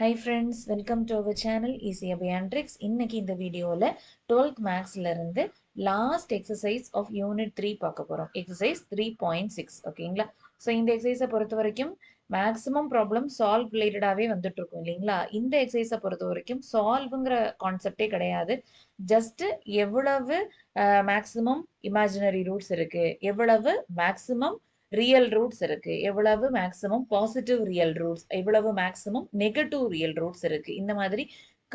Hi friends, welcome to our channel Easy Abiantrix. இன்னைக்கு இந்த வீடியோல 12th மேக்ஸ்ல இருந்து லாஸ்ட் எக்ஸசைஸ் ஆஃப் யூனிட் 3 பார்க்க போறோம். எக்ஸசைஸ் 3.6 ஓகேங்களா? ஸோ இந்த எக்ஸசைஸை பொறுத்த வரைக்கும் மேக்ஸிமம் ப்ராப்ளம் சால்வ் ரிலேட்டடாகவே வந்துட்டு இருக்கும் இல்லைங்களா? இந்த எக்ஸசைஸை பொறுத்த வரைக்கும் சால்வ்ங்கிற கான்செப்டே கிடையாது. ஜஸ்ட் எவ்வளவு மேக்ஸிமம் இமேஜினரி ரூட்ஸ் இருக்கு, எவ்வளவு மேக்ஸிமம் ரியல் ரூட்ஸ் இருக்கு, எவ்வளவு மேக்ஸிமம் பாசிட்டிவ் ரியல் ரூட்ஸ், எவ்வளவு மேக்ஸிமம் நெகட்டிவ் ரியல் ரூட்ஸ் இருக்கு, இந்த மாதிரி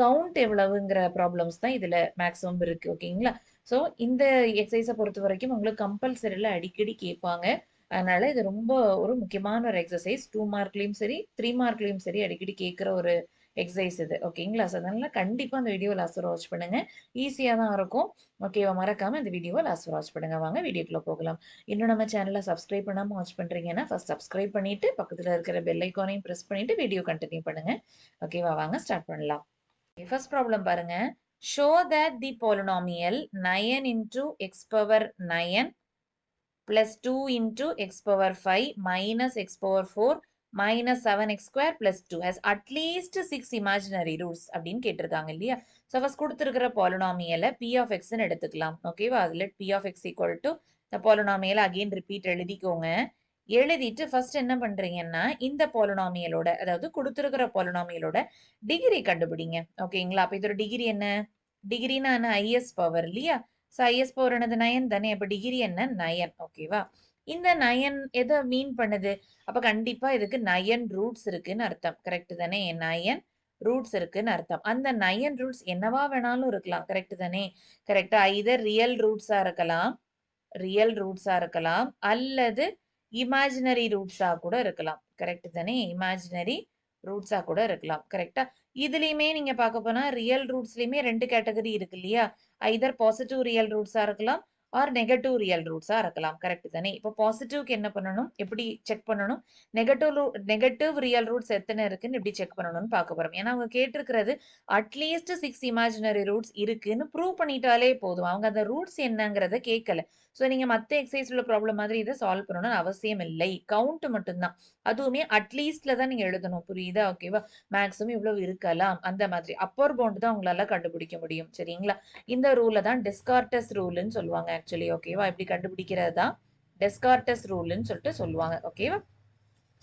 கவுண்ட் எவ்வளவுங்கிற ப்ராப்ளம்ஸ் தான் இதுல மேக்ஸிமம் இருக்கு ஓகேங்களா? ஸோ இந்த எக்ஸசைஸை பொறுத்த வரைக்கும் உங்களுக்கு கம்பல்சரியில் அடிக்கடி கேட்பாங்க. அதனால இது ரொம்ப ஒரு முக்கியமான ஒரு எக்ஸசைஸ். 2 மார்க்லயும் சரி 3 மார்க்லயும் சரி அடிக்கடி கேட்குற ஒரு எக்ஸசைஸ் இது ஓகேங்களா? ஸோ அதனால கண்டிப்பாக அந்த வீடியோ லாஸ்ட் வரை வாட்ச் பண்ணுங்க. ஈஸியாக தான் இருக்கும் ஓகேவா? மறக்காம இந்த வீடியோவை லாஸ்ட் வரை வாட்ச் பண்ணுங்க. வாங்க வீடியோக்குள்ள போகலாம். இன்னும் நம்ம சேனலை சப்ஸ்கிரைப் பண்ணாமல் வாட்ச் பண்ணுறீங்கன்னா ஃபர்ஸ்ட் சப்ஸ்கிரைப் பண்ணிட்டு பக்கத்தில் இருக்கிற பெல் ஐக்கானையும் ப்ரெஸ் பண்ணிட்டு வீடியோ கண்டினியூ பண்ணுங்க. ஓகேவா? வாங்க ஸ்டார்ட் பண்ணலாம். ஃபர்ஸ்ட் ப்ராப்ளம் பாருங்க. Show that the polynomial 9 into x power 9 plus 2 into x power 5 minus x power 4 minus 7x square plus 2 has at least 6 imaginary roots அப்படின்னு கேட்டிருக்காங்க இல்லையா? ஸோ ஃபர்ஸ்ட் கொடுத்துருக்கிற பாலினாமியலை p of x ன்னு எடுத்துக்கலாம் ஓகேவா? அதில் p of x equal to இந்த பாலினாமியலை again repeat எழுதிக்கோங்க. எழுதிட்டு ஃபர்ஸ்ட் என்ன பண்றீங்கன்னா இந்த பாலினாமியலோட, அதாவது கொடுத்துருக்கிற பாலினாமியலோட டிகிரி கண்டுபிடிங்க ஓகேங்களா? அப்ப இதோட டிகிரி என்ன? டிகிரினா என்ன? ஐஎஸ் பவர் இல்லையா? ஸோ ஐஎஸ் பவர் என்னது? 9 தானே. அப்ப டிகிரி என்ன? 9 ஓகேவா? இந்த 9 எதை மீன் பண்ணுது? அப்ப கண்டிப்பா இதுக்கு 9 ரூட்ஸ் இருக்குன்னு அர்த்தம். கரெக்ட் தானே? 9 ரூட்ஸ் இருக்குன்னு அர்த்தம். அந்த 9 ரூட்ஸ் என்னவா வேணாலும் இருக்கலாம். கரெக்ட் தானே? கரெக்டா? ஐதர் ரியல் ரூட்ஸா இருக்கலாம், அல்லது இமேஜினரி ரூட்ஸா கூட இருக்கலாம். கரெக்ட் தானே? இமேஜினரி ரூட்ஸா கூட இருக்கலாம். கரெக்டா? இதுலயுமே நீங்க பார்க்க போனா ரியல் ரூட்ஸ்லயுமே 2 கேட்டகரி இருக்கு இல்லையா? ஐதர் பாசிட்டிவ் ரியல் ரூட்ஸா இருக்கலாம் ஆர் நெகட்டிவ் ரியல் ரூட்ஸா இருக்கலாம். கரெக்ட் தானே? இப்போ பாசிட்டிவ்க்கு என்ன பண்ணணும், எப்படி செக் பண்ணணும், நெகட்டிவ் ரியல் ரூட்ஸ் எத்தனை இருக்குன்னு எப்படி செக் பண்ணணும்னு பார்க்க போறோம். ஏன்னா அவங்க கேட்டிருக்கிறது அட்லீஸ்ட் 6 இமேஜினரி ரூட்ஸ் இருக்குன்னு ப்ரூவ் பண்ணிட்டாலே போதும். அவங்க அந்த ரூட்ஸ் என்னங்கிறத கேட்கல. ஸோ நீங்க மற்ற எக்ஸசைஸ் உள்ள ப்ராப்ளம் மாதிரி இதை சால்வ் பண்ணணும்னு அவசியம் இல்லை. கவுண்ட் மட்டும்தான். அதுவுமே அட்லீஸ்ட்ல தான் நீங்க எழுதணும். புரியுதா? ஓகேவா? மேக்ஸிமம் இவ்வளவு இருக்கலாம் அந்த மாதிரி அப்பர் பவுண்ட் தான் உங்களால கண்டுபிடிக்க முடியும். சரிங்களா? இந்த ரூலை தான் டெஸ்கார்டஸ் ரூல்னு சொல்லுவாங்க ஆக்சுவலி. ஓகேவா? இப்படி கண்டுபிடிக்கிறது தான் டெஸ்கார்டஸ் ரூல்னு சொல்லிட்டு சொல்லுவாங்க. ஓகேவா?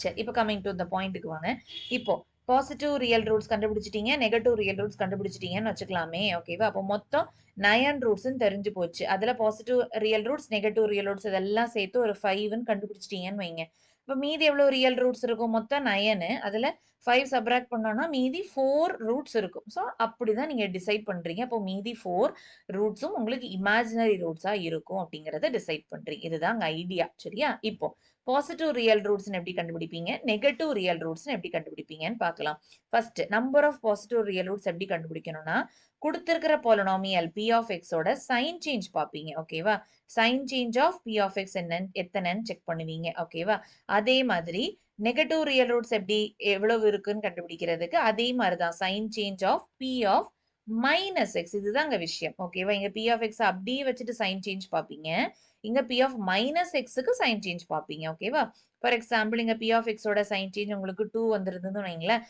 சரி, இப்போ கமிங் டு த பாயிண்ட்டுக்கு வாங்க. இப்போ பாசிட்டிவ் ரியல் ரூட்ஸ் கண்டுபிடிச்சிட்டீங்க, நெகட்டிவ் ரியல் ரூட்ஸ் கண்டுபிடிச்சிட்டீங்கன்னு வச்சுக்கலாமே. ஓகேவா? அப்போ மொத்தம் 9 ரூட்ஸ்ன்னு தெரிஞ்சு போச்சு. அதுல positive real roots, negative real roots இதெல்லாம் சேர்த்து ஒரு 5ன்னு கண்டுபிடிச்சிட்டீங்கன்னு வைங்க. இப்போ மீதி எவ்வளவு ரியல் ரூட்ஸ் இருக்கும்? மொத்தம் 9. அதுல 5 சப்ராக்ட் பண்ணோம்னா மீதி 4 ரூட்ஸ் இருக்கும். ஸோ அப்படிதான் நீங்க டிசைட் பண்றீங்க. அப்போ மீதி 4 ரூட்ஸும் உங்களுக்கு இமேஜினரி ரூட்ஸா இருக்கும் அப்படிங்கறத டிசைட் பண்றீங்க. இதுதான் ஐடியா. சரியா? இப்போ பாசிட்டிவ் ரியல் ரூட்ஸ் எப்படி கண்டுபிடிப்பீங்க, நெகட்டிவ் ரியல் ரூட்ஸ் எப்படி கண்டுபிடிப்பீங்கன்னு பார்க்கலாம். First number of positive real roots எப்படி கண்டுபிடிக்கணும்னா, கொடுத்திருக்கிற பாலினாமியல் p of x ஓட சைன் சேஞ்ச் பார்ப்பீங்க. ஓகேவா? Sign change of p of x எத்தனைன்னு செக் பண்ணுவீங்க. ஓகேவா? அதே மாதிரி நெகட்டிவ் ரியல் ரூட்ஸ் எப்படி எவ்வளவு இருக்குன்னு கண்டுபிடிக்கிறதுக்கு அதே மாதிரி தான் sign change of p of minus x. இதுதாங்க விஷயம். ஓகேவா? இங்க p of x அப்படியே வச்சுட்டு சைன் சேஞ்ச் பார்ப்பீங்க. இங்க p of மைனஸ் எக்ஸுக்கு சைன் சேஞ்ச் பார்ப்பீங்க. ஓகேவா? ஃபார் எக்ஸாம்பிள் இங்க p of x ஓட சைன் சேஞ்ச் உங்களுக்கு 2 வந்துருதுன்னு வைங்களேன்.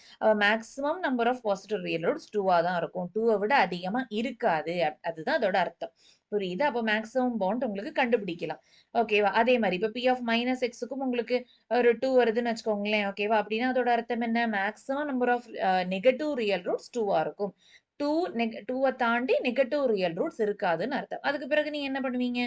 Maximum number of positive real roots 2ஆ தான் இருக்கும். 2 விட அதிகமா இருக்காது. அதுதான் அதோட அர்த்தம். புரியுது? அப்போ மேக்ஸிமம் பவுண்ட் உங்களுக்கு கண்டுபிடிக்கலாம். ஓகேவா? அதே மாதிரி இப்போ p of மைனஸ் எக்ஸுக்கும் உங்களுக்கு ஒரு 2 வருதுன்னு வச்சுக்கோங்களேன். ஓகேவா? அப்படின்னா அதோட அர்த்தம் என்ன? Maximum number of negative real roots 2ஆ இருக்கும். 2 தாண்டி நெகட்டிவ் ரியல் ரூட்ஸ் இருக்காதுன்னு அர்த்தம். அதுக்கு பிறகு நீங்க என்ன பண்ணுவீங்க?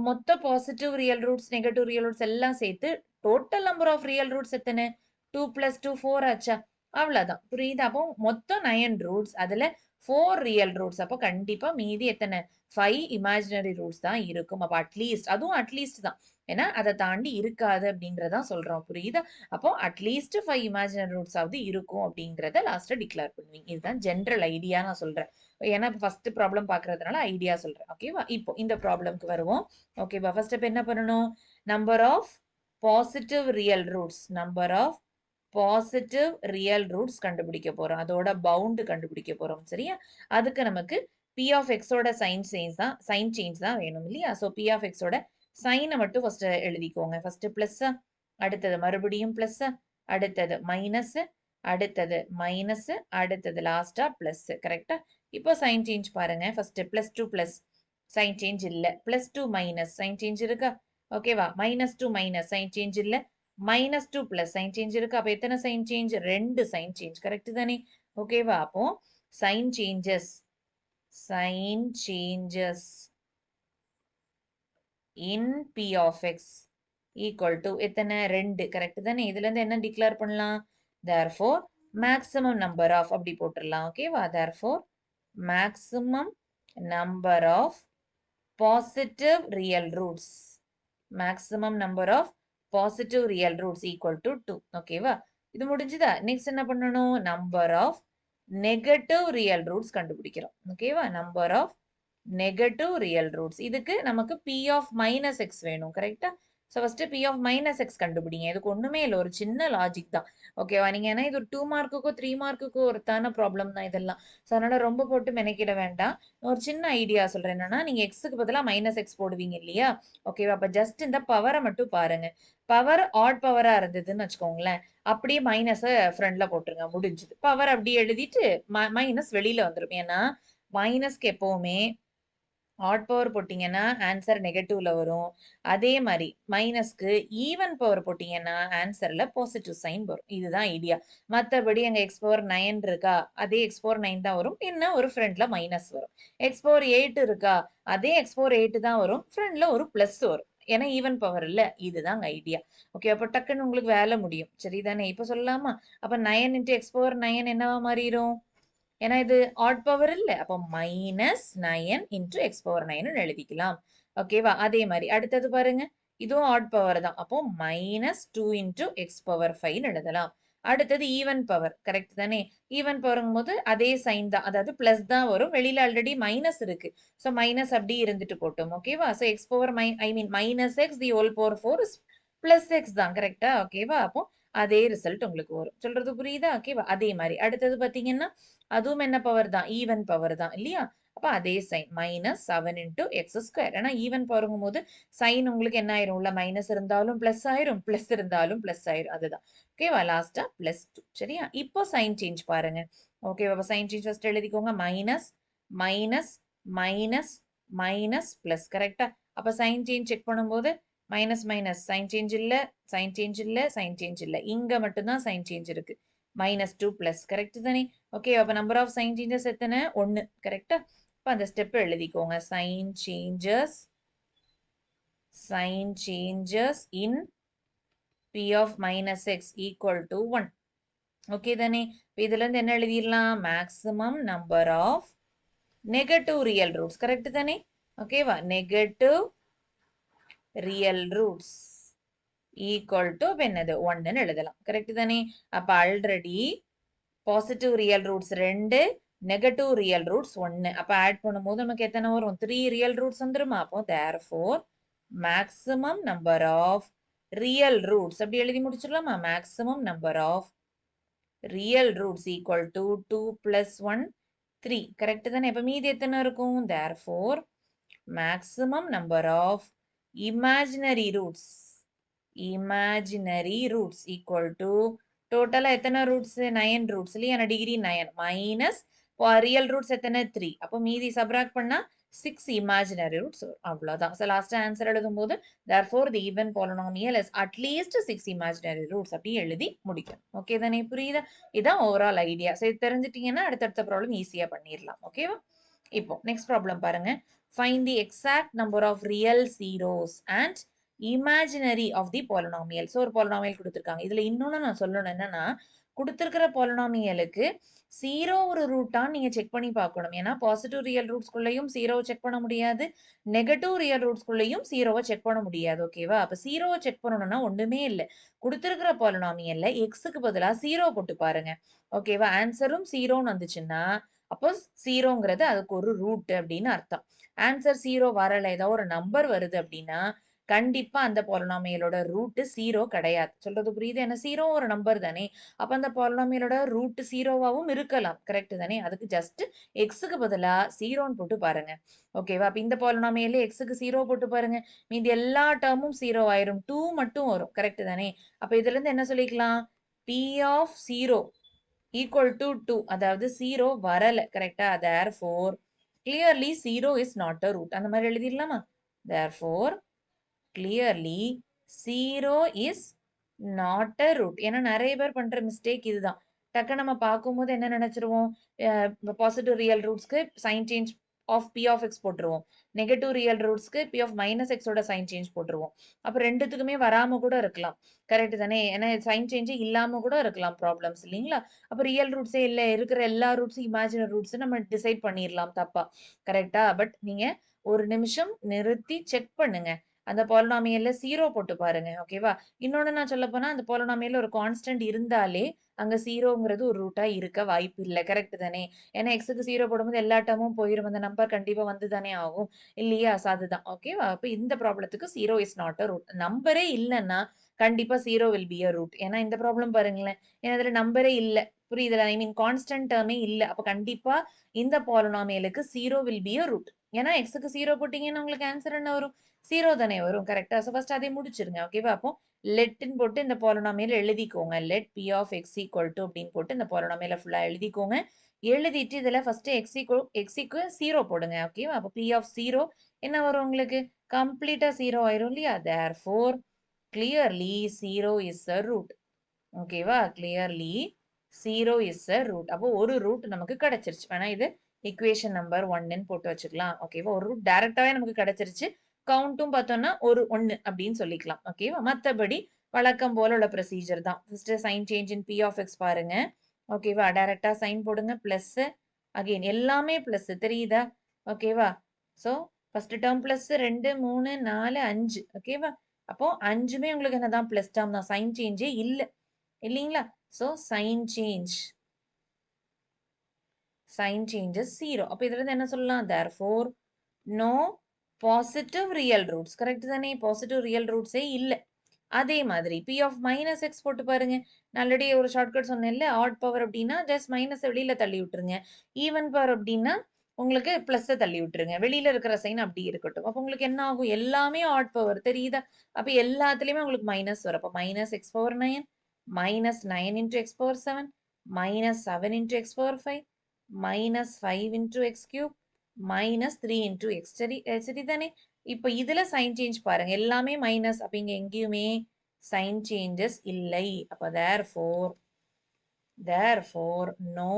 மொத்த positive real roots, negative real roots எல்லாம் சேர்த்து total number of real roots எத்தனை? 2 + 2 4 ஆச்சா? அவ்வளவுதான். புரியுது? அப்போ மொத்தம் 9 ரூட்ஸ், அதுல 4 ரியல் ரூட்ஸ். அப்போ கண்டிப்பா மீதி எத்தனை? 5 இமேஜினரி ரூட்ஸ் தான் இருக்கும். அப்போ அட்லீஸ்ட், அதுவும் அட்லீஸ்ட் தான். ஏன்னா அதை தாண்டி இருக்காது அப்படிங்கறதா சொல்றோம். புரியுதா? அப்போ அட்லீஸ்ட் 5 இமேஜினரி ரூட்ஸ் ஆவது இருக்கும் அப்படிங்கறத லாஸ்டா டிக்ளேர் பண்ணுவீங்க. இதுதான் ஜென்ரல் ஐடியா நான் சொல்றேன். ஏன்னா ஃபர்ஸ்ட் ப்ராப்ளம் பாக்குறதுனால ஐடியா சொல்றேன். ஓகேவா? இப்போ இந்த ப்ராப்ளம்க்கு வருவோம். ஓகேவா? ஃபர்ஸ்ட் இப்ப என்ன பண்ணணும்? Number of positive real roots, number of positive real roots கண்டுபிடிக்க போறோம். அதோட பவுண்ட் கண்டுபிடிக்க போறோம். சரியா? அதுக்கு நமக்கு p of x ஓட சைன் சேஞ்ச் தான் வேணும் இல்லையா? சோ p of x ஓட சைனை மட்டும் ஃபர்ஸ்ட் எழுதிக்கோங்க. ஃபர்ஸ்ட் பிளஸ், அடுத்தது மறுபடியும் பிளஸ், அடுத்தது மைனஸ், அடுத்தது மைனஸ், அடுத்தது லாஸ்டா பிளஸ். கரெக்டா? இப்போ சைன் சேஞ்ச் பாருங்க. ஃபர்ஸ்ட் +2 பிளஸ் சைன் சேஞ்ச் இல்ல. +2 மைனஸ் சைன் சேஞ்ச் இருக்கா? ஓகேவா? -2 மைனஸ் சைன் சேஞ்ச் இல்ல. -2 பிளஸ் சைன் சேஞ்ச் இருக்கு. அப்ப எத்தனை sign change? 2 sign change. Correct தானே? ஓகேவா? அப்போ sign changes in P of x equal to எத்தனை? 2. கரெக்ட் தானே? இதுல இருந்து என்ன டிக்ளேர் பண்ணலாம்? therefore maximum number of அப்படி போட்டுடலாம். ஓகேவா? therefore maximum number of positive real roots. maximum number of positive real roots equal to 2. ஓகேவா? இது முடிஞ்சுதா? நெக்ஸ்ட் என்ன பண்ணணும்? number of negative real roots கண்டுபிடிக்கிறோம். ஓகேவா? number of negative real roots. இதுக்கு நமக்கு p of minus x வேணும். கரெக்டா? So first p of minus x கண்டுபிடிங்க. இதுக்கு ஒண்ணுமே இல்லை, ஒரு சின்ன லாஜிக் தான். ஓகேவா? நீங்க ஏன்னா இது ஒரு 2 மார்க்குக்கோ 3 மார்க்குக்கோ ஒருத்தான ப்ராப்ளம் தான் இதெல்லாம். ஸோ அதனால ரொம்ப போட்டு மெனக்கிட வேண்டாம். ஒரு சின்ன ஐடியா சொல்றேன். என்னன்னா நீங்க எக்ஸுக்கு பதிலாக -x போடுவீங்க இல்லையா? ஓகேவா? அப்ப ஜஸ்ட் இந்த பவரை மட்டும் பாருங்க. பவர் ஆட் பவரா இருந்ததுன்னு வச்சுக்கோங்களேன், அப்படியே மைனஸ ஃப்ரண்ட்ல போட்டுருங்க. முடிஞ்சுது. பவர் அப்படியே எழுதிட்டு மைனஸ் வெளியில வந்துடும். ஏன்னா மைனஸ்க்கு எப்பவுமே ஆட் பவர் போட்டீங்கன்னா ஆன்சர் நெகட்டிவ்ல வரும். அதே மாதிரி மைனஸ்க்கு ஈவன் பவர் போட்டீங்கன்னா ஆன்சர்ல பாசிட்டிவ் சைன் வரும். இதுதான் ஐடியா. மற்றபடி அங்க x⁴9 இருக்கா, அதே x⁴9 தான் வரும். என்ன ஒரு ஃப்ரண்ட்ல மைனஸ் வரும். x⁴8 இருக்கா, அதே x⁴8 தான் வரும். ஃப்ரண்ட்ல ஒரு பிளஸ் வரும். ஏன்னா ஈவன் பவர் இல்ல. இதுதான் ஐடியா. ஓகே, அப்ப டக்குன்னு உங்களுக்கு வேலை முடியும். சரிதானே? இப்ப சொல்லலாமா? அப்ப 9 × x⁴9 என்னவா மாறிடும்? ஏன்னா இது ஆட் பவர் இல்ல. அப்போ -9 × x⁴9 எழுதிக்கலாம். ஓகேவா? அதே மாதிரி அடுத்தது பாருங்க. இதுவும் ஆட் பவர் தான். அப்போ -2 × x⁴5 எழுதலாம். அடுத்தது ஈவன் பவர். கரெக்ட் தானே? ஈவன் பவருங்கும் போது அதே சைன் தான், அதாவது பிளஸ் தான் வரும். வெளியில ஆல்ரெடி மைனஸ் இருக்கு. ஸோ மைனஸ் அப்படி இருந்துட்டு போட்டோம். ஓகேவா? So -x the whole power 4 is +x தான். கரெக்டா? ஓகேவா? அப்போ அதே ரிசல்ட் உங்களுக்கு வரும். சொல்றது புரியுதா? ஓகேவா? அதே மாதிரி அடுத்தது பாத்தீங்கன்னா அதுவும் என்ன பவர் தான்? ஈவன் பவர் தான் இல்லையா? அப்ப அதே சைன் -7 × x². ஏன்னா ஈவன் பவருங்கும் போது சைன் உங்களுக்கு என்ன ஆயிரும்? உள்ள மைனஸ் இருந்தாலும் பிளஸ் ஆயிரும், பிளஸ் இருந்தாலும் பிளஸ் ஆயிரும். அதுதான். ஓகேவா? லாஸ்டா +2. சரியா? இப்போ சைன் சேஞ்ச் பாருங்க. ஓகேவா? சைன் சேஞ்ச் ஃபர்ஸ்ட் எழுதிக்கோங்க. Minus minus minus minus plus. கரெக்டா? அப்ப சைன் சேஞ்ச் செக் பண்ணும்போது மைனஸ் மைனஸ் சைன் சேஞ்ச் இல்ல, சைன் சேஞ்ச் இல்ல, சைன் சேஞ்ச் இல்ல. இங்க மட்டும்தான் சைன் சேஞ்ச் இருக்கு. -2 பிளஸ். கரெக்ட் தானே? ஓகே, அப்ப நம்பர் ஆஃப் சைன் சேஞ்சஸ் எத்தனை? 1. கரெக்டா? அப்ப அந்த ஸ்டெப் எழுதிக்கோங்க. Sign changes in p of -x equal to 1. Okay தானே? இதுல இருந்து என்ன எழுதிடலாம்? Maximum number of negative real roots. Correct தானே? ஓகேவா? Negative real roots equal to என்னது? 1 எழுதலாம். கரெக்ட் தானே? அப்ப already positive real roots 2, negative real roots 1. அப்ப ஆட் பண்ணும்போது நமக்கு எத்தனை வரும்? 3 ரியல் ரூட்ஸ் வந்துருமா? அப்போ therefore maximum number of real roots அப்படி எழுதி முடிச்சிடலாமா? maximum number of real roots equal to 2 + 1 3. Correct தானே? அப்ப மீதி எத்தனை இருக்கும்? therefore maximum number of imaginary roots equal to டோட்டலா எத்தனை ரூட்ஸ்? 9 ரூட்ஸ் இல்லையா? டிகிரி 9 மைனஸ் ரியல் ரூட்ஸ் எத்தனை? 3. அப்போ மீதி சப்ராக்ட் பண்ணா 6 இமேஜினரி ரூட்ஸ் வரும். அவ்வளவுதான். ஸோ லாஸ்ட் ஆன்சர் எழுதும் போது therefore the even polynomial is at least 6 imaginary roots அப்படி எழுதி முடிக்கணும். ஓகே தானே? புரியுதா? இதான் ஓவரால் ஐடியா. ஸோ இது தெரிஞ்சிட்டீங்கன்னா அடுத்தடுத்த ப்ராப்ளம் ஈஸியா பண்ணிடலாம். ஓகேவா? இப்போ நெக்ஸ்ட் ப்ராப்ளம் பாருங்க. Find the exact number of real zeros and imaginary of the polynomial. So ஒரு பாலினாமியல் கொடுத்துருக்காங்க. இதுல இன்னொன்னு நான் சொல்லணும். என்னன்னா கொடுத்துருக்கிற பாலினாமியலுக்கு 0 ஒரு ரூட்டான்னு நீங்க செக் பண்ணி பார்க்கணும். ஏன்னா பாசிட்டிவ் ரியல் ரூட்ஸ்குள்ளேயும் 0 செக் பண்ண முடியாது, நெகட்டிவ் ரியல் ரூட்ஸ்குள்ளேயும் 0 செக் பண்ண முடியாது. ஓகேவா? அப்ப 0 செக் பண்ணணும்னா ஒண்ணுமே இல்லை. கொடுத்துருக்கிற பாலினாமியல்ல எக்ஸுக்கு பதிலா 0 போட்டு பாருங்க. ஓகேவா? ஆன்சரும் 0ன்னு வந்துச்சுன்னா அப்போ 0ங்கிறது அதுக்கு ஒரு ரூட் அப்படின்னு அர்த்தம். ஆன்சர் 0 வரல, ஏதாவது ஒரு நம்பர் வருது அப்படின்னா கண்டிப்பா அந்த பாலினாமியலோட ரூட் 0 கிடையாது. சொல்றது புரியுது? ஏன்னா 0 ஒரு நம்பர் தானே. அப்ப அந்த பாலினாமியலோட ரூட் 0வாவும் இருக்கலாம். கரெக்ட் தானே? அதுக்கு ஜஸ்ட் எக்ஸுக்கு பதிலா 0ன்னு போட்டு பாருங்க. ஓகேவா? அப்ப இந்த பாலினாமியல்ல எக்ஸுக்கு 0 போட்டு பாருங்க. மீதி எல்லா டேர்மும் 0 ஆயிரும். 2 மட்டும் வரும். கரெக்ட் தானே? அப்ப இதுல இருந்து என்ன சொல்லிக்கலாம்? p of 0 equal to 2 அதாவது 0 வரல கரெக்டா therefore clearly 0 is not a root அந்த மாதிரி எழுதிடலாமா therefore clearly 0 is not a root ஏன்னா நிறைய பேர் பண்ற மிஸ்டேக் இதுதான் டக்கு நம்ம பார்க்கும்போது என்ன நினைச்சிருவோம் பாசிட்டிவ் ரியல் ரூட்ஸ்க்கு sign change of p of x போட்டுருவோம் நெகட்டிவ் ரியல் ரூட்ஸ்க்கு பி ஆஃப் மைனஸ் எக்ஸோட சைன் சேஞ்ச் போட்டுருவோம் அப்ப ரெண்டுத்துக்குமே வராம கூட இருக்கலாம் கரெக்ட் தானே ஏன்னா சைன் சேஞ்சே இல்லாம கூட இருக்கலாம் ப்ராப்ளம்ஸ் இல்லைங்களா அப்ப ரியல் ரூட்ஸே இல்ல இருக்கிற எல்லா ரூட்ஸும் இமேஜினரி ரூட்ஸ் நம்ம டிசைட் பண்ணிடலாம் தப்பா கரெக்டா பட் நீங்க ஒரு நிமிஷம் நிறுத்தி செக் பண்ணுங்க அந்த பாலினாமியல்ல 0 போட்டு பாருங்க ஓகேவா இன்னொன்னு நான் சொல்ல போனா அந்த பாலினாமியல்ல ஒரு கான்ஸ்டன்ட் இருந்தாலே அங்க 0ங்கிறது ஒரு ரூட்டா இருக்க வாய்ப்பு இல்ல கரெக்ட் தானே ஏன்னா எக்ஸுக்கு 0 போடும்போது எல்லா டேர்மும் போயிரும் அந்த நம்பர் கண்டிப்பா வந்து தானே ஆகும் இல்லையா அதுதான் ஓகேவா அப்ப இந்த ப்ராப்ளத்துக்கு 0 இஸ் நாட் அ ரூட் நம்பரே இல்லைன்னா கண்டிப்பா 0 வில் பி அ ரூட் ஏன்னா இந்த ப்ராப்ளம் பாருங்களேன் ஏன்னா இதுல நம்பரே இல்ல புரியுதுல ஐ மீன் கான்ஸ்டன்ட் டேர்மே இல்ல அப்ப கண்டிப்பா இந்த பாலினாமியலுக்கு 0 வில் பி அ ரூட் ஏன்னா எக்ஸுக்கு 0 போட்டீங்கன்னா உங்களுக்கு ஆன்சர் என்ன வரும் 0 தானே வரும் கரெக்டா ஸோ ஃபர்ஸ்ட் அதை முடிச்சிருங்க ஓகேவா அப்போ லெட்னு போட்டு இந்த பாலினாமியல் எழுதிக்கோங்க let P of x equal to அப்படின்னு போட்டு இந்த பாலினாமியல ஃபுல்லா எழுதிக்கோங்க எழுதிட்டு இதுல ஃபர்ஸ்ட் எக்ஸுக்கு 0 போடுங்க ஓகேவா அப்போ பி ஆஃப் 0 என்ன வரும் உங்களுக்கு கம்ப்ளீட்டா 0 ஆயிரும் இல்லையா therefore clearly 0 is a root ஓகேவா clearly 0 is a root அப்போ ஒரு ரூட் நமக்கு கிடைச்சிருச்சு வேணா இது equation நம்பர் 1ன்னு போட்டு வச்சுக்கலாம் ஓகேவா ஒரு ரூட் டைரக்டாவே நமக்கு கிடைச்சிருச்சு கவுண்ட்டும் பார்த்தோம்னா ஒரு 1 அப்படின்னு சொல்லிக்கலாம் ஓகேவா மத்தபடி வழக்கம் போல உள்ள ப்ரொசீஜர் தான் first sign change in P of x பாருங்க ஓகேவா டைரக்டா சைன் போடுங்க பிளஸ் அகைன் எல்லாமே பிளஸ் தெரியுதா ஓகேவா சோ ஃபர்ஸ்ட் டேர்ம் பிளஸ் 2 3 4 5 ஓகேவா அப்போ அஞ்சுமே உங்களுக்கு என்னதான் பிளஸ் டேர்ம் தான் சைன் சேஞ்சே இல்ல இல்லீங்களா சோ சைன் சேஞ்சஸ் 0 அப்ப இதுல இருந்து என்ன சொல்லலாம் therefore no positive real roots correct தானே பாசிட்டிவ் ரியல் ரூட்ஸே இல்ல அதே மாதிரி பி ஆஃப் மைனஸ் எக்ஸ் போட்டு பாருங்க ஆல்ரெடி ஒரு ஷார்ட்கட் சொன்னேன்ல ஆட் பவர் அப்படின்னா ஜஸ்ட் மைனஸ் வெளியில தள்ளி விட்டுருங்க ஈவன் பவர் அப்படின்னா உங்களுக்கு பிளஸ் தள்ளி விட்டுருங்க வெளியில இருக்கிற சைன் அப்படி இருக்கட்டும் அப்ப உங்களுக்கு என்ன ஆகும் எல்லாமே ஆட் பவர் தெரியுதா அப்ப எல்லாத்துலயுமே உங்களுக்கு மைனஸ் வரும் அப்ப minus X power 9 minus 9 into x power 7 minus 7 into x power 5 minus 5 into x cube minus 3 into x சரிதானே இப்போ இதுல சைன் சேஞ்ச் பாருங்க எல்லாமே மைனஸ் அப்ப இங்க எங்கேயுமே சைன் சேஞ்சஸ் இல்லை அப்ப therefore no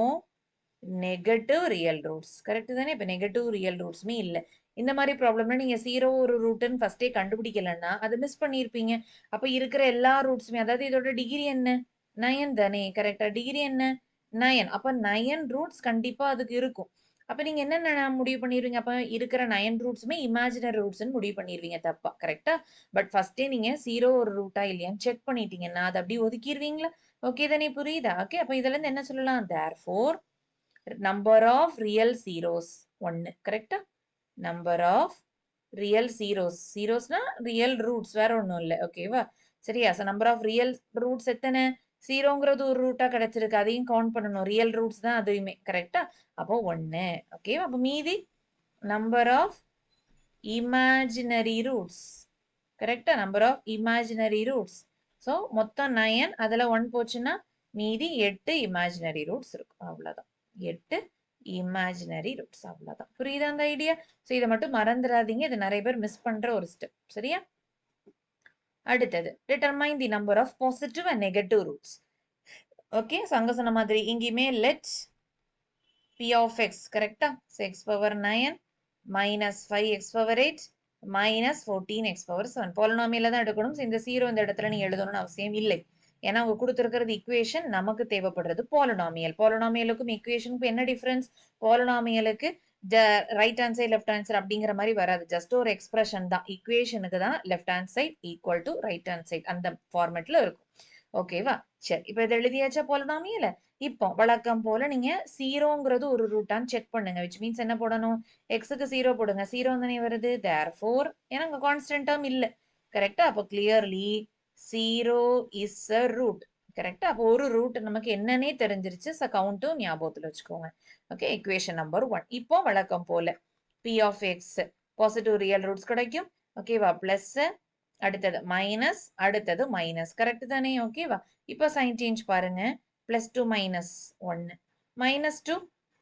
negative real roots correct தானே இப்ப நெகட்டிவ் ரியல் ரூட்ஸ்மே இல்ல இந்த மாதிரி ப்ராப்ளம்னா நீங்க 0 ஒரு ரூட்னு ஃபர்ஸ்டே கண்டுபிடிக்கலன்னா அதை மிஸ் பண்ணிருப்பீங்க அப்ப இருக்கிற எல்லா ரூட்ஸுமே அதாவது இதோட டிகிரி என்ன 9 தானே கரெக்டா டிகிரி என்ன 9 அப்ப 9 ரூட்ஸ் கண்டிப்பா அதுக்கு இருக்கும் அப்ப நீங்க என்ன முடிவு பண்ணிருவீங்க அப்ப இருக்கிற 9 ரூட்ஸுமே இமேஜினரி ரூட்ஸ்னு முடிவு பண்ணிருவீங்க தப்பா கரெக்டா பட் ஃபர்ஸ்டே நீங்க 0 ஒரு ரூட்டா இல்லையான்னு செக் பண்ணிட்டீங்கன்னா அதை அப்படி ஒதுக்கிடுவீங்களா ஓகே தானே புரியுதா ஓகே அப்ப இதுல இருந்து என்ன சொல்லலாம் therefore number of real zeros 1 கரெக்டா number of real zeros real roots வேற ஒண்ணும் இல்ல ஓகேவா சரியா so number of real roots எத்தனை 0ங்கிறது ஒரு ரூட்டா கிடைச்சிருக்கு அதையும் கவுண்ட் பண்ணணும் ரியல் ரூட்ஸ் தான் அதுவுமே கரெக்டா அப்போ 1 ஓகேவா அப்ப மீதி number of imaginary roots கரெக்டா number of imaginary roots so மொத்தம் 9 அதுல 1 போச்சுன்னா மீதி 8 imaginary roots இருக்கும் அவ்வளவுதான் 8 இமேஜினரி ரூட்ஸ் அவ்வளவுதான் புரியுதா அந்த ஐடியா சோ இதை மட்டும் மறந்துடாதீங்க இது நிறைய பேர் மிஸ் பண்ற ஒரு ஸ்டெப் சரியா அடுத்தது determine the number of positive and negative roots okay அங்க சொன்ன மாதிரி இங்கேயுமே லெட் பி ஆஃப் எக்ஸ் கரெக்டா x power 9 minus 5 x power 8 minus 14 x power 7 பாலினாமியல தான் எடுக்கணும் இந்த 0 இந்த இடத்துல நீ எழுதணும்னு அவசியம் இல்லை ஏன்னா அவங்க கொடுத்துருக்கிறது இக்குவேஷன் நமக்கு தேவைப்படுறது பாலினாமியலுக்கும் இக்குவேஷனுக்கும் என்ன டிஃபரன்ஸ் பாலினாமியலுக்கு right hand side left hand side அப்படிங்கிற மாதிரி வராது ஜஸ்ட் ஒரு எக்ஸ்பிரஷன் தான் இக்குவேஷனுக்கு தான் left hand side equal to right hand side அந்த ஃபார்மேட்ல இருக்கும் ஓகேவா சரி இப்ப இதை எழுதியாச்சா பாலினாமியல இப்போ வழக்கம் போல நீங்க 0ங்கிறது ஒரு ரூட்டான்னு செக் பண்ணுங்க விச் மீன்ஸ் என்ன போடணும் எக்ஸுக்கு 0 போடுங்க 0 தானே வருது therefore ஏன்னா அங்க கான்ஸ்டன்ட் டேர்ம் இல்ல கரெக்டா அப்போ கிளியர்லி 0 is a root கரெக்டா அப்போ ஒரு ரூட் நமக்கு என்னன்னே தெரிஞ்சிருச்சு கவுண்ட்டும் ஞாபகத்துல வச்சுக்கோங்க ஓகே equation நம்பர் 1 இப்போ வழக்கம் போல p of x positive real roots கிடைக்கும் ஓகேவா பிளஸ் அடுத்தது மைனஸ் அடுத்தது மைனஸ் கரெக்ட் தானே ஓகேவா இப்போ சைன் சேஞ்ச் பாருங்க plus 2 minus 1 minus 2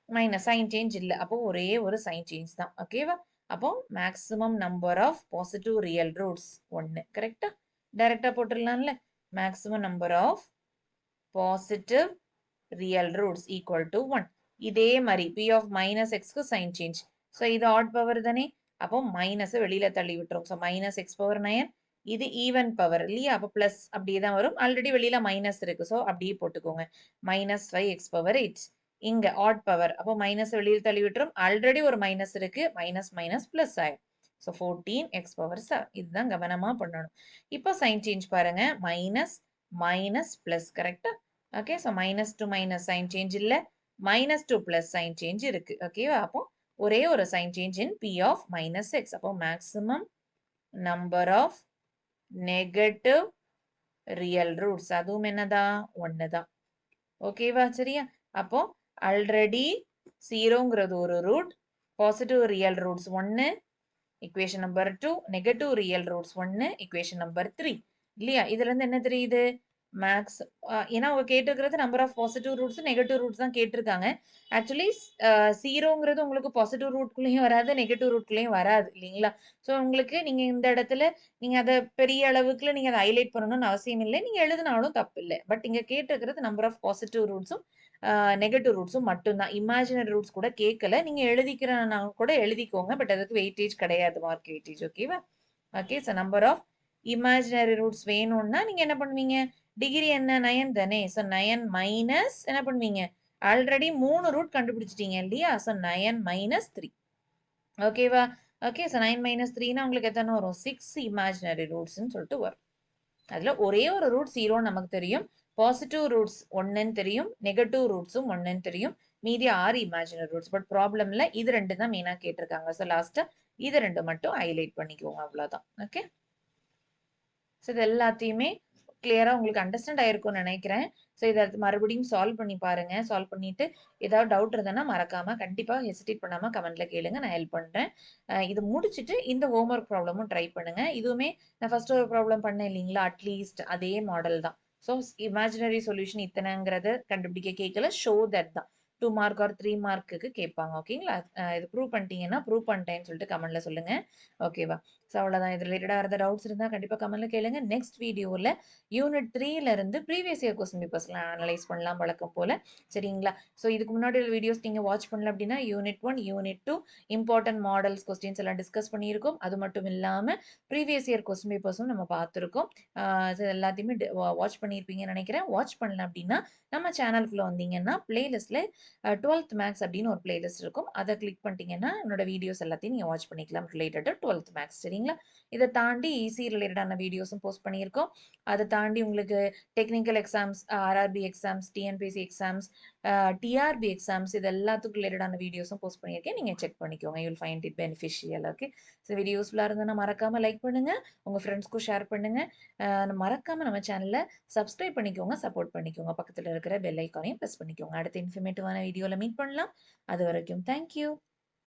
minus sign change இல்ல அப்போ ஒரே ஒரு sign change தான் ஓகேவா அப்போ maximum number of positive real roots 1 கரெக்டா டைரக்டா போட்டுடலாம்ல maximum number of positive real roots equal to 1 இதே மாதிரி p of minus x க்கு sign change so இது odd power தானே அப்போ மைனஸ் வெளியில தள்ளி விட்டுரும் so minus x power 9 இது ஈவன் பவர் இல்லையா அப்போ பிளஸ் அப்படியே தான் வரும் ஆல்ரெடி வெளியில மைனஸ் இருக்கு ஸோ அப்படியே போட்டுக்கோங்க மைனஸ் 5x பவர் 8 இங்க ஆட் பவர் அப்போ மைனஸ் வெளியில தள்ளி விட்டுரும் ஆல்ரெடி ஒரு மைனஸ் இருக்கு மைனஸ் மைனஸ் பிளஸ் ஆயிடும் ஸோ 14x பவர் 7 இதுதான் கவனமா பண்ணணும் இப்போ சைன் சேஞ்ச் பாருங்க மைனஸ் மைனஸ் பிளஸ் கரெக்டா okay so minus to minus sign change இல்லை minus to plus sign change இருக்கு ஓகேவா அப்போ ஒரே ஒரு sign change in p of minus x அப்போ maximum number of negative real roots அதுவும் என்னதான் ஒண்ணுதான் ஓகேவா சரியா அப்போ ஆல்ரெடி ஜீரோங்கிறது ஒரு root positive real roots 1 equation number 2 negative real roots 1 equation number 3 இல்லையா இதுல இருந்து என்ன தெரியுது மேக்ஸ் ஏன்னா அவங்க கேட்டிருக்கிறது number of positive roots negative roots தான் கேட்டிருக்காங்க ஆக்சுவலி ஜீரோங்கிறது உங்களுக்கு பாசிட்டிவ் ரூட்குள்ளேயும் வராது நெகட்டிவ் ரூட்குள்ளேயும் வராது இல்லைங்களா ஸோ உங்களுக்கு நீங்க இந்த இடத்துல நீங்க அதை பெரிய அளவுக்குள்ள நீங்க அதை ஹைலைட் பண்ணணும்னு அவசியம் இல்லை நீங்க எழுதினாலும் தப்பு இல்லை பட் இங்க கேட்டிருக்கிறது நம்பர் ஆஃப் பாசிட்டிவ் ரூட்ஸும் நெகட்டிவ் ரூட்ஸும் மட்டும்தான் இமேஜினரி ரூட்ஸ் கூட கேட்கல நீங்க எழுதிக்கிறனா கூட எழுதிக்கோங்க பட் அதுக்கு வெயிட்டேஜ் கிடையாது மார்க் வெயிட்டேஜ் ஓகேவா okay so number of imaginary roots வேணும்னா நீங்க என்ன பண்ணுவீங்க டிகிரி என்ன 9 தானே ஸோ 9 மைனஸ் என்ன பண்ணுவீங்க ஆல்ரெடி 3 ரூட் கண்டுபிடிச்சிட்டீங்க இல்லையா ஸோ 9 மைனஸ் 3 ஓகேவா ஓகே ஸோ 9 மைனஸ் 3னா உங்களுக்கு எத்தனை வரும் 6 இமேஜினரி ரூட்ஸ்ன்னு சொல்லிட்டு வரும் அதுல ஒரே ஒரு ரூட் 0 நமக்கு தெரியும் பாசிட்டிவ் ரூட்ஸ் 1ன்னு தெரியும் நெகட்டிவ் ரூட்ஸும் 1ன்னு தெரியும் மீதி 6 இமேஜினரி ரூட்ஸ் பட் ப்ராப்ளம்ல இது ரெண்டு தான் மெயினா கேட்டிருக்காங்க ஸோ லாஸ்டா இது ரெண்டு மட்டும் ஹைலைட் பண்ணிக்கோங்க அவ்வளவுதான் ஓகே ஸோ இது எல்லாத்தையுமே கிளியரா உங்களுக்கு அண்டர்ஸ்டாண்ட் ஆயிருக்கும்னு நினைக்கிறேன் ஸோ இதை மறுபடியும் சால்வ் பண்ணி பாருங்க சால்வ் பண்ணிட்டு ஏதாவது டவுட் இருந்ததுன்னா மறக்காம கண்டிப்பா ஹெசிடேட் பண்ணாம கமெண்ட்ல கேளுங்க நான் ஹெல்ப் பண்றேன் இது முடிச்சுட்டு இந்த ஹோம்ஒர்க் ப்ராப்ளமும் ட்ரை பண்ணுங்க இதுவுமே நான் ஃபர்ஸ்ட் ஒரு ப்ராப்ளம் பண்ணேன் இல்லைங்களா அட்லீஸ்ட் அதே மாடல் தான் ஸோ இமேஜினரி சொல்யூஷன் இத்தனைங்கிறத கண்டுபிடிக்க கேட்கல ஷோ தட் தான் 2 மார்க் ஆர் 3 மார்க்குக்கு கேட்பாங்க ஓகேங்களா இது ப்ரூவ் பண்ணிட்டீங்கன்னா ப்ரூவ் பண்ணிட்டேன்னு சொல்லிட்டு கமெண்ட்ல சொல்லுங்க ஓகேவா ஸோ அவ்வளோதான் இது ரிலேட்டடாக வேறு டவுட்ஸ் இருந்தால் கண்டிப்பாக கமெண்ட்ல கேளுங்க நெக்ஸ்ட் வீடியோவில் யூனிட் 3ல இருந்து ப்ரீவியஸ் இயர் கொஸ்டின் பேப்பர்ஸ்லாம் அனலைஸ் பண்ணலாம் வழக்கம் போல சரிங்களா ஸோ இதுக்கு முன்னாடி வீடியோஸ் நீங்கள் வாட்ச் பண்ணல அப்படின்னா unit 1 unit 2 important models questions எல்லாம் டிஸ்கஸ் பண்ணியிருக்கோம் அது மட்டும் இல்லாமல் ப்ரீவியஸ் இயர் கொஸ்டின் பேப்பர்ஸும் நம்ம பார்த்துருக்கோம் எல்லாத்தையுமே வாட்ச் பண்ணியிருப்பீங்கன்னு நினைக்கிறேன் வாட்ச் பண்ணல அப்படின்னா நம்ம சேனலுக்குள்ள வந்தீங்கன்னா பிளேலிஸ்ட்ல 12th மேக்ஸ் அப்படின்னு ஒரு பிளேலிஸ்ட் இருக்கும் அதை கிளிக் பண்ணிட்டீங்கன்னா என்னோட வீடியோஸ் எல்லாத்தையும் நீங்கள் வாட்ச் பண்ணிக்கலாம் ரிலேட்டட் 12th மேக்ஸ் சரிங்களா இதை தாண்டி ஈஸி ரிலேட்டடான வீடியோஸும் போஸ்ட் பண்ணியிருக்கோம் அதை தாண்டி உங்களுக்கு technical exams RRB exams TNPSC exams TRB exams இது எல்லாத்துக்கும் ரிலேட்டடான வீடியோஸும் போஸ்ட் பண்ணியிருக்கேன் நீங்கள் செக் பண்ணிக்கோங்க you'll find it beneficial okay so video யூஸ்ஃபுல்லாக இருந்ததுன்னா மறக்காம லைக் பண்ணுங்க உங்கள் ஃப்ரெண்ட்ஸ்க்கும் ஷேர் பண்ணுங்க மறக்காம நம்ம சேனலை சப்ஸ்கிரைப் பண்ணிக்கோங்க சப்போர்ட் பண்ணிக்கோங்க பக்கத்தில் இருக்கிற பெல் ஐக்கானையும் ப்ரெஸ் பண்ணிக்கோங்க அடுத்த இன்ஃபர்மேட்டிவான வீடியோவில் மீட் பண்ணலாம் அது வரைக்கும் தேங்க்யூ